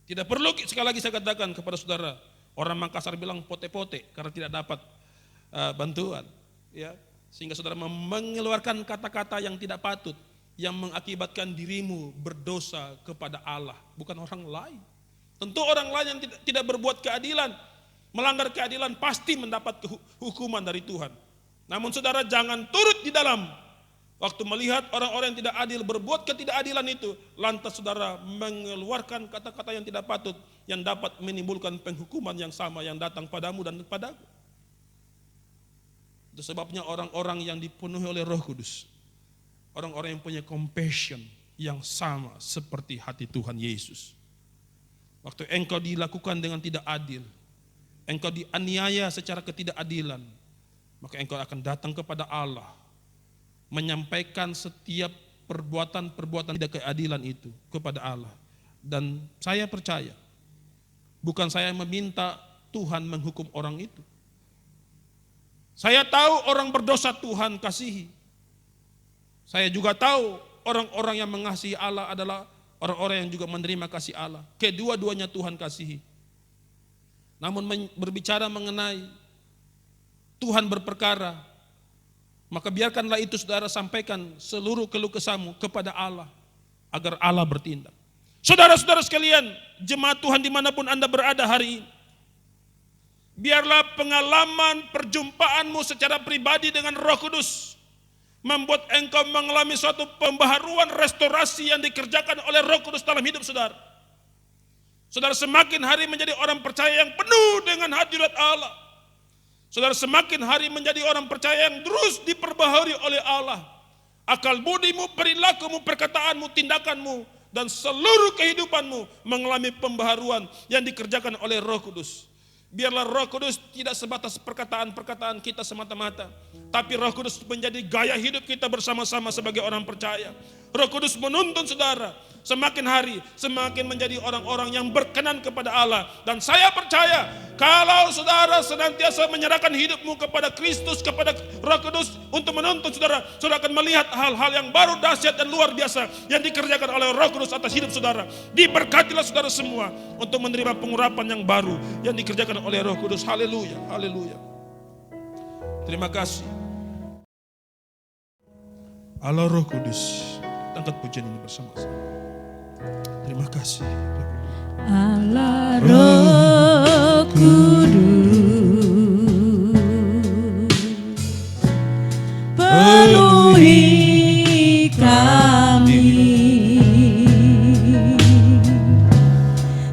Tidak perlu, sekali lagi saya katakan kepada saudara, orang Makassar bilang pote-pote karena tidak dapat bantuan, ya, sehingga saudara mengeluarkan kata-kata yang tidak patut, yang mengakibatkan dirimu berdosa kepada Allah, bukan orang lain. Tentu orang lain yang tidak berbuat keadilan, melanggar keadilan pasti mendapat hukuman dari Tuhan. Namun saudara jangan turut di dalam waktu melihat orang-orang yang tidak adil berbuat ketidakadilan itu, lantas saudara mengeluarkan kata-kata yang tidak patut, yang dapat menimbulkan penghukuman yang sama yang datang padamu dan padaku. Itu sebabnya orang-orang yang dipenuhi oleh Roh Kudus, orang-orang yang punya compassion yang sama seperti hati Tuhan Yesus. Waktu engkau dilakukan dengan tidak adil, engkau dianiaya secara ketidakadilan, maka engkau akan datang kepada Allah, menyampaikan setiap perbuatan-perbuatan tidak keadilan itu kepada Allah. Dan saya percaya, bukan saya meminta Tuhan menghukum orang itu. Saya tahu orang berdosa Tuhan kasihi. Saya juga tahu orang-orang yang mengasihi Allah adalah orang-orang yang juga menerima kasih Allah. Kedua-duanya Tuhan kasihi. Namun berbicara mengenai Tuhan berperkara, maka biarkanlah itu saudara sampaikan seluruh keluh kesahmu kepada Allah, agar Allah bertindak. Saudara-saudara sekalian, jemaat Tuhan dimanapun Anda berada hari ini, biarlah pengalaman perjumpaanmu secara pribadi dengan Roh Kudus membuat engkau mengalami suatu pembaharuan restorasi yang dikerjakan oleh Roh Kudus dalam hidup saudara. Saudara semakin hari menjadi orang percaya yang penuh dengan hadirat Allah. Saudara semakin hari menjadi orang percaya yang terus diperbaharui oleh Allah. Akal budimu, perilakumu, perkataanmu, tindakanmu, dan seluruh kehidupanmu mengalami pembaharuan yang dikerjakan oleh Roh Kudus. Biarlah Roh Kudus tidak sebatas perkataan-perkataan kita semata-mata, tapi Roh Kudus menjadi gaya hidup kita bersama-sama sebagai orang percaya. Roh Kudus menuntun saudara semakin hari semakin menjadi orang-orang yang berkenan kepada Allah. Dan saya percaya kalau saudara senantiasa menyerahkan hidupmu kepada Kristus, kepada Roh Kudus untuk menuntun saudara, saudara akan melihat hal-hal yang baru, dahsyat dan luar biasa yang dikerjakan oleh Roh Kudus atas hidup saudara. Diberkatilah saudara semua untuk menerima pengurapan yang baru yang dikerjakan oleh Roh Kudus. Haleluya, haleluya. Terima kasih Allah Roh Kudus. Angkat pujian ini bersama-sama. Terima kasih Allah Roh Kudus, penuhi kami.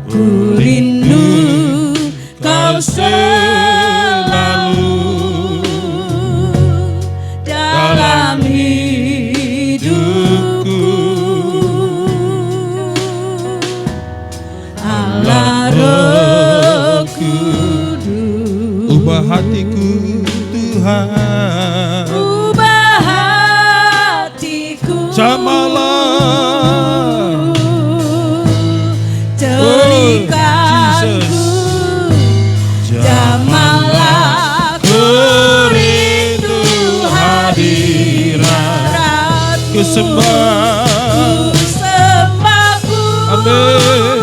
Ku rindu Kau selalu dalam hidupku. Allah Roh Kudus, ubah hatiku Tuhan, ubah hatiku, jamalah telingaku, jamalah ku rindu hadiratmu. ku sembah, amin.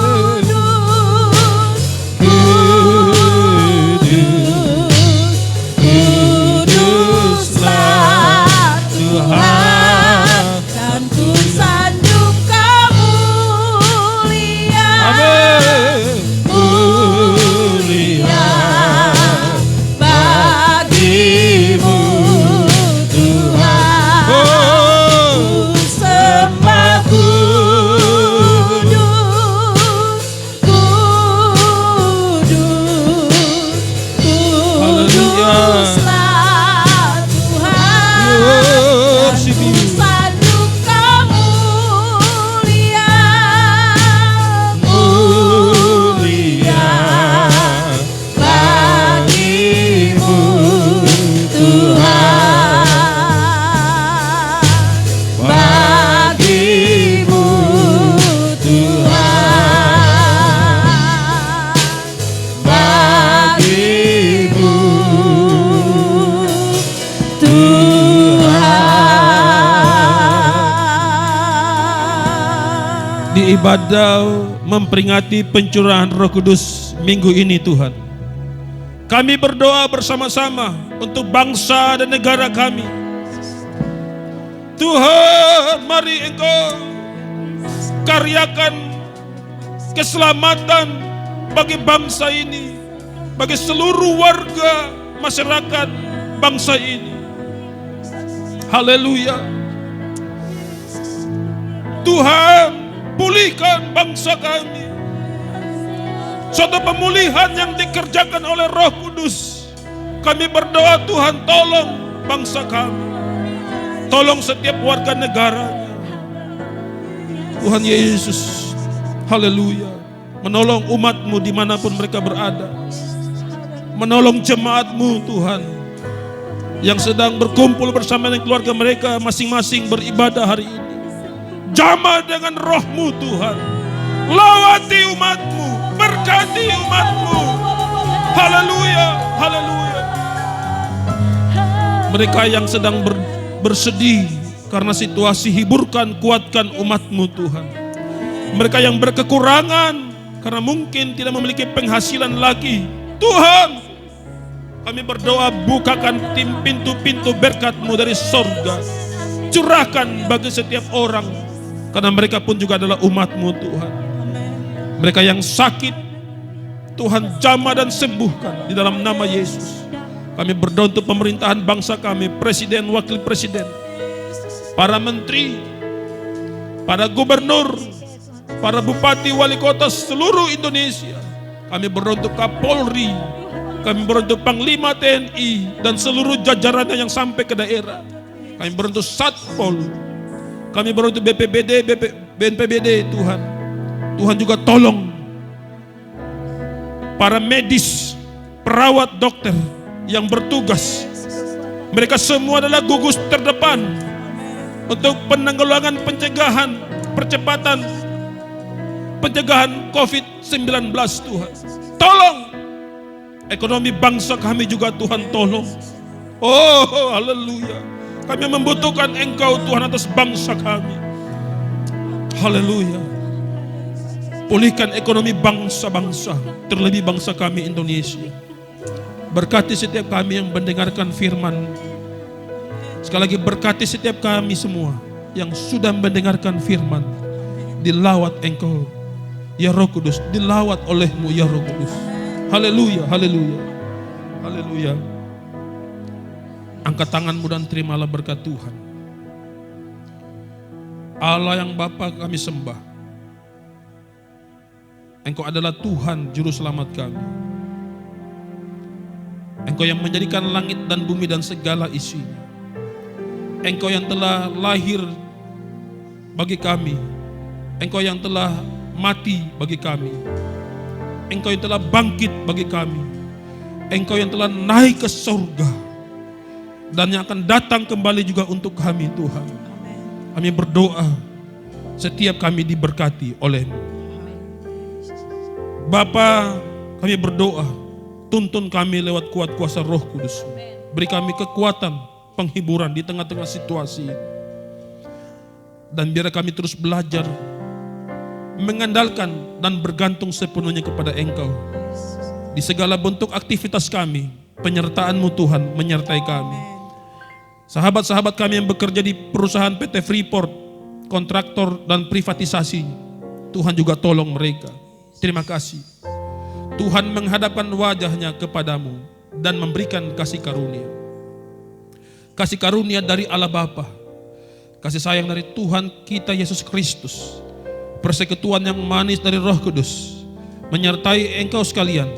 ibadah memperingati pencurahan Roh Kudus minggu ini Tuhan. Kami berdoa bersama-sama untuk bangsa dan negara kami. Tuhan, mari Engkau karyakan keselamatan bagi bangsa ini, bagi seluruh warga masyarakat bangsa ini. Haleluya. Tuhan, pulihkan bangsa kami. Suatu pemulihan yang dikerjakan oleh Roh Kudus. Kami berdoa, Tuhan, tolong bangsa kami. Tolong setiap warga negaranya. Tuhan Yesus, haleluya, menolong umat-Mu dimanapun mereka berada. Menolong jemaat-Mu Tuhan, yang sedang berkumpul bersama dengan keluarga mereka masing-masing beribadah hari ini. Jamah dengan Roh-Mu Tuhan. Lawati umat-Mu, berkati umat-Mu. Haleluya, haleluya. Mereka yang sedang bersedih karena situasi, hiburkan, kuatkan umat-Mu Tuhan. Mereka yang berkekurangan karena mungkin tidak memiliki penghasilan lagi, Tuhan, kami berdoa, bukakan pintu-pintu berkat-Mu dari sorga. Curahkan bagi setiap orang, karena mereka pun juga adalah umat-Mu Tuhan. Mereka yang sakit, Tuhan jamah dan sembuhkan di dalam nama Yesus. Kami berdoa untuk pemerintahan bangsa kami, presiden, wakil presiden, para menteri, para gubernur, para bupati, wali kota seluruh Indonesia. Kami berdoa untuk Kapolri, kami berdoa untuk Panglima TNI dan seluruh jajarannya yang sampai ke daerah. Kami berdoa untuk Satpol, kami berdoa untuk BPBD, BNPBD Tuhan. Tuhan juga tolong para medis, perawat, dokter yang bertugas. Mereka semua adalah gugus terdepan untuk penanggulangan, pencegahan, percepatan pencegahan COVID-19 Tuhan. Tolong ekonomi bangsa kami juga Tuhan, tolong. Oh haleluya. Kami membutuhkan Engkau Tuhan atas bangsa kami. Haleluya. Pulihkan ekonomi bangsa-bangsa, terlebih bangsa kami Indonesia. Berkati setiap kami yang mendengarkan firman. Sekali lagi berkati setiap kami semua yang sudah mendengarkan firman. Dilawat Engkau ya Roh Kudus, dilawat oleh-Mu ya Roh Kudus. Haleluya, haleluya, haleluya. Angkat tanganmu dan terimalah berkat Tuhan. Allah yang Bapa kami sembah. Engkau adalah Tuhan Juru Selamat kami. Engkau yang menjadikan langit dan bumi dan segala isinya. Engkau yang telah lahir bagi kami. Engkau yang telah mati bagi kami. Engkau yang telah bangkit bagi kami. Engkau yang telah naik ke surga dan yang akan datang kembali juga untuk kami Tuhan. Kami berdoa setiap kami diberkati oleh-Mu. Bapa, kami berdoa, tuntun kami lewat kuat kuasa Roh Kudus. Beri kami kekuatan, penghiburan di tengah-tengah situasi. Dan biar kami terus belajar mengandalkan dan bergantung sepenuhnya kepada Engkau. Di segala bentuk aktivitas kami, penyertaan-Mu Tuhan menyertai kami. Sahabat-sahabat kami yang bekerja di perusahaan PT Freeport, kontraktor dan privatisasi, Tuhan juga tolong mereka. Terima kasih. Tuhan menghadapkan wajahnya kepadamu dan memberikan kasih karunia. Kasih karunia dari Allah Bapa, kasih sayang dari Tuhan kita Yesus Kristus, persekutuan yang manis dari Roh Kudus, menyertai engkau sekalian,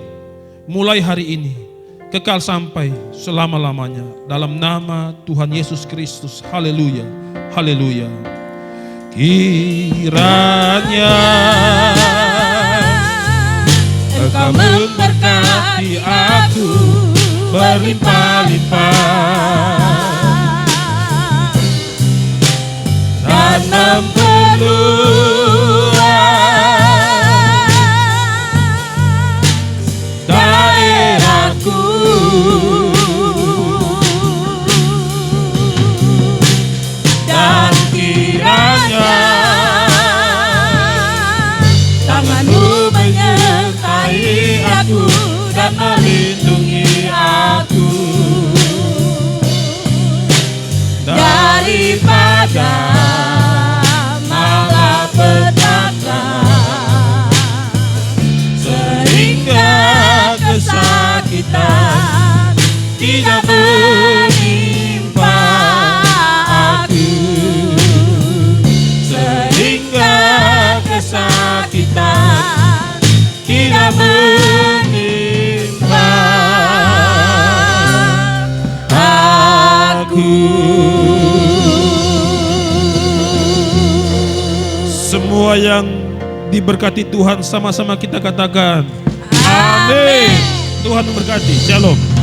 mulai hari ini, kekal sampai selama-lamanya. Dalam nama Tuhan Yesus Kristus, haleluya, haleluya. Kiranya Engkau memberkati aku berlimpah-limpah dan memperluas daerahku, dan kiranya akan melindungi aku daripada malapetaka, sehingga kesakitan tidak menimpa aku, sehingga kesakitan tidak menimpa aku. Semua yang diberkati Tuhan sama-sama kita katakan amin. Tuhan memberkati. Shalom.